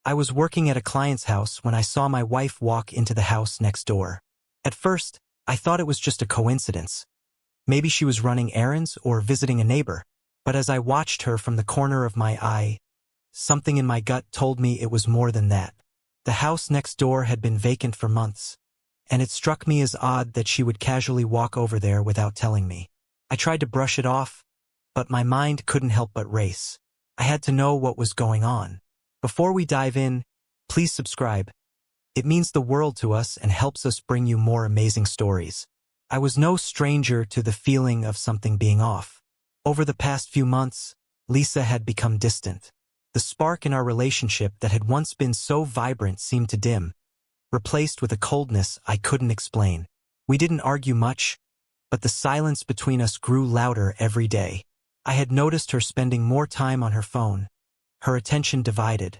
I was working at a client's house when I saw my wife walk into the house next door. At first, I thought it was just a coincidence. Maybe she was running errands or visiting a neighbor. But as I watched her from the corner of my eye, something in my gut told me it was more than that. The house next door had been vacant for months, and it struck me as odd that she would casually walk over there without telling me. I tried to brush it off, but my mind couldn't help but race. I had to know what was going on. Before we dive in, please subscribe. It means the world to us and helps us bring you more amazing stories. I was no stranger to the feeling of something being off. Over the past few months, Lisa had become distant. The spark in our relationship that had once been so vibrant seemed to dim, replaced with a coldness I couldn't explain. We didn't argue much, but the silence between us grew louder every day. I had noticed her spending more time on her phone, her attention divided,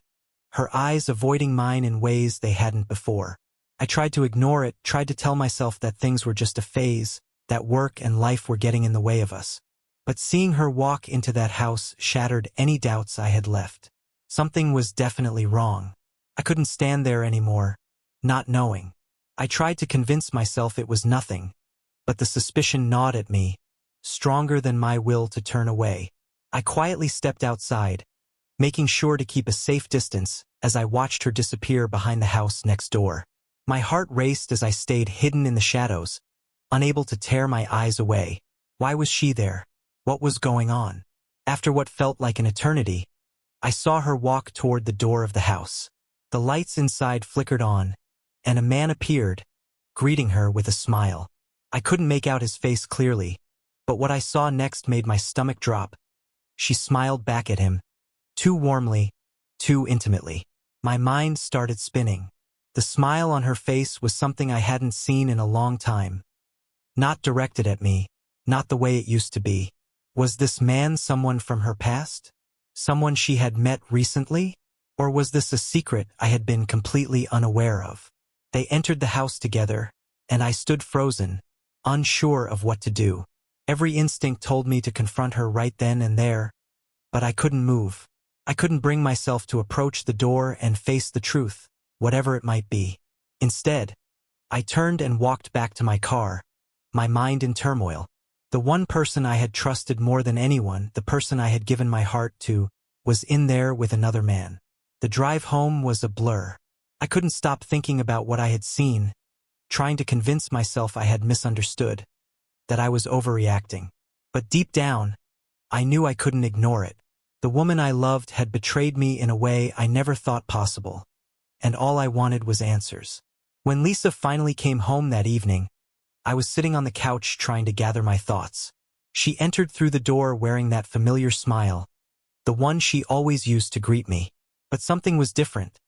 her eyes avoiding mine in ways they hadn't before. I tried to ignore it, tried to tell myself that things were just a phase, that work and life were getting in the way of us. But seeing her walk into that house shattered any doubts I had left. Something was definitely wrong. I couldn't stand there anymore, not knowing. I tried to convince myself it was nothing, but the suspicion gnawed at me, stronger than my will to turn away. I quietly stepped outside, making sure to keep a safe distance as I watched her disappear behind the house next door. My heart raced as I stayed hidden in the shadows, unable to tear my eyes away. Why was she there? What was going on? After what felt like an eternity, I saw her walk toward the door of the house. The lights inside flickered on, and a man appeared, greeting her with a smile. I couldn't make out his face clearly, but what I saw next made my stomach drop. She smiled back at him, too warmly, too intimately. My mind started spinning. The smile on her face was something I hadn't seen in a long time. Not directed at me, not the way it used to be. Was this man someone from her past? Someone she had met recently? Or was this a secret I had been completely unaware of? They entered the house together, and I stood frozen, unsure of what to do. Every instinct told me to confront her right then and there, but I couldn't move. I couldn't bring myself to approach the door and face the truth, whatever it might be. Instead, I turned and walked back to my car, my mind in turmoil. The one person I had trusted more than anyone, the person I had given my heart to, was in there with another man. The drive home was a blur. I couldn't stop thinking about what I had seen, trying to convince myself I had misunderstood, that I was overreacting. But deep down, I knew I couldn't ignore it. The woman I loved had betrayed me in a way I never thought possible, and all I wanted was answers. When Lisa finally came home that evening, I was sitting on the couch trying to gather my thoughts. She entered through the door wearing that familiar smile, the one she always used to greet me. But something was different.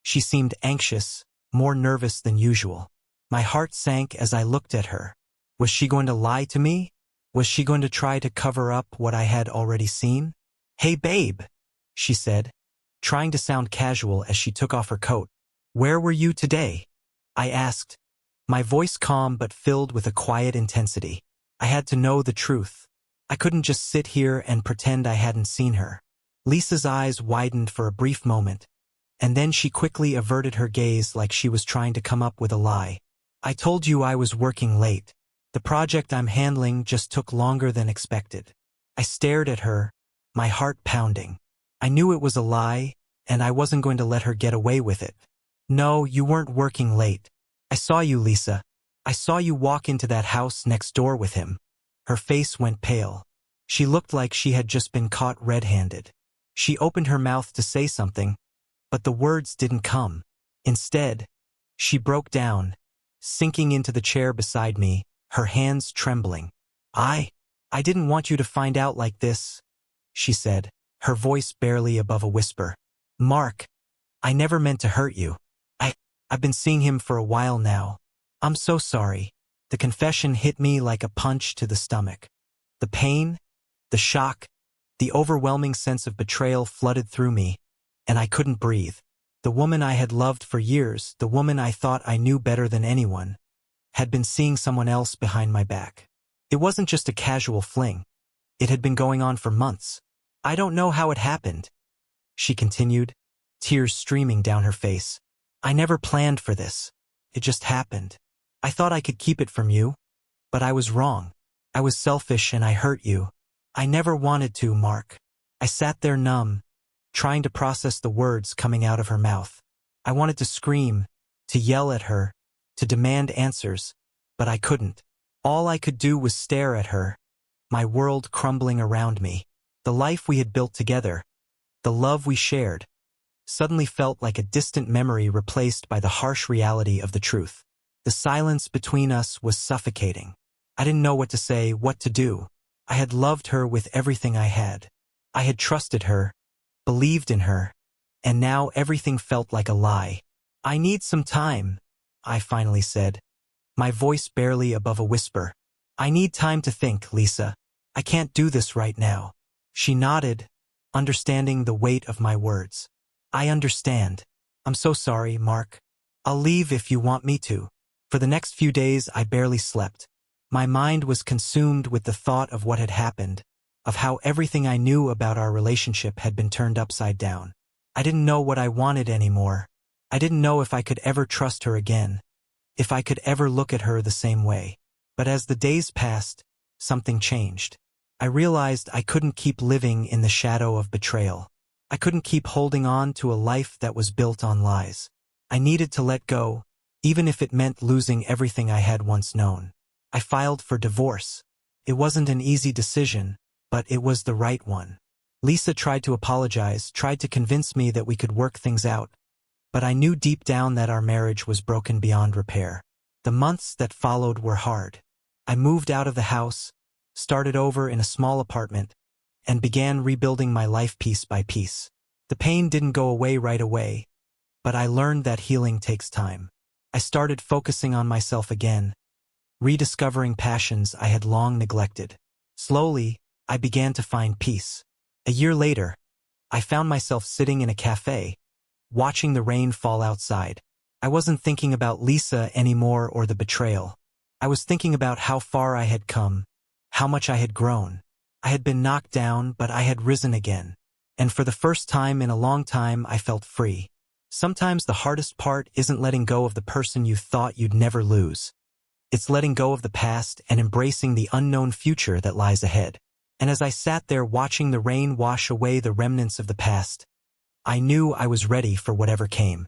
She seemed anxious, more nervous than usual. My heart sank as I looked at her. Was she going to lie to me? Was she going to try to cover up what I had already seen? "Hey babe," she said, trying to sound casual as she took off her coat. "Where were you today?" I asked, my voice calm but filled with a quiet intensity. I had to know the truth. I couldn't just sit here and pretend I hadn't seen her. Lisa's eyes widened for a brief moment, and then she quickly averted her gaze like she was trying to come up with a lie. "I told you I was working late. The project I'm handling just took longer than expected." I stared at her, my heart pounding. I knew it was a lie, and I wasn't going to let her get away with it. "No, you weren't working late. I saw you, Lisa. I saw you walk into that house next door with him." Her face went pale. She looked like she had just been caught red-handed. She opened her mouth to say something, but the words didn't come. Instead, she broke down, sinking into the chair beside me, her hands trembling. I didn't want you to find out like this," she said, her voice barely above a whisper. "Mark, I never meant to hurt you. I've been seeing him for a while now. I'm so sorry." The confession hit me like a punch to the stomach. The pain, the shock, the overwhelming sense of betrayal flooded through me, and I couldn't breathe. The woman I had loved for years, the woman I thought I knew better than anyone, had been seeing someone else behind my back. It wasn't just a casual fling. It had been going on for months. "I don't know how it happened," she continued, tears streaming down her face. I never planned for this. It just happened. I thought I could keep it from you, but I was wrong. I was selfish and I hurt you. I never wanted to, Mark. I sat there numb, trying to process the words coming out of her mouth. I wanted to scream, to yell at her, to demand answers, but I couldn't. All I could do was stare at her, my world crumbling around me. The life we had built together, the love we shared, suddenly felt like a distant memory replaced by the harsh reality of the truth. The silence between us was suffocating. I didn't know what to say, what to do. I had loved her with everything I had. I had trusted her, believed in her, and now everything felt like a lie. I need some time, I finally said, my voice barely above a whisper. I need time to think, Lisa. I can't do this right now. She nodded, understanding the weight of my words. I understand. I'm so sorry, Mark. I'll leave if you want me to. For the next few days, I barely slept. My mind was consumed with the thought of what had happened, of how everything I knew about our relationship had been turned upside down. I didn't know what I wanted anymore. I didn't know if I could ever trust her again, if I could ever look at her the same way. But as the days passed, something changed. I realized I couldn't keep living in the shadow of betrayal. I couldn't keep holding on to a life that was built on lies. I needed to let go, even if it meant losing everything I had once known. I filed for divorce. It wasn't an easy decision, but it was the right one. Lisa tried to apologize, tried to convince me that we could work things out, but I knew deep down that our marriage was broken beyond repair. The months that followed were hard. I moved out of the house, started over in a small apartment, and began rebuilding my life piece by piece. The pain didn't go away right away, but I learned that healing takes time. I started focusing on myself again, rediscovering passions I had long neglected. Slowly, I began to find peace. A year later, I found myself sitting in a cafe, watching the rain fall outside. I wasn't thinking about Lisa anymore or the betrayal. I was thinking about how far I had come, how much I had grown. I had been knocked down, but I had risen again. And for the first time in a long time, I felt free. Sometimes the hardest part isn't letting go of the person you thought you'd never lose. It's letting go of the past and embracing the unknown future that lies ahead. And as I sat there watching the rain wash away the remnants of the past, I knew I was ready for whatever came.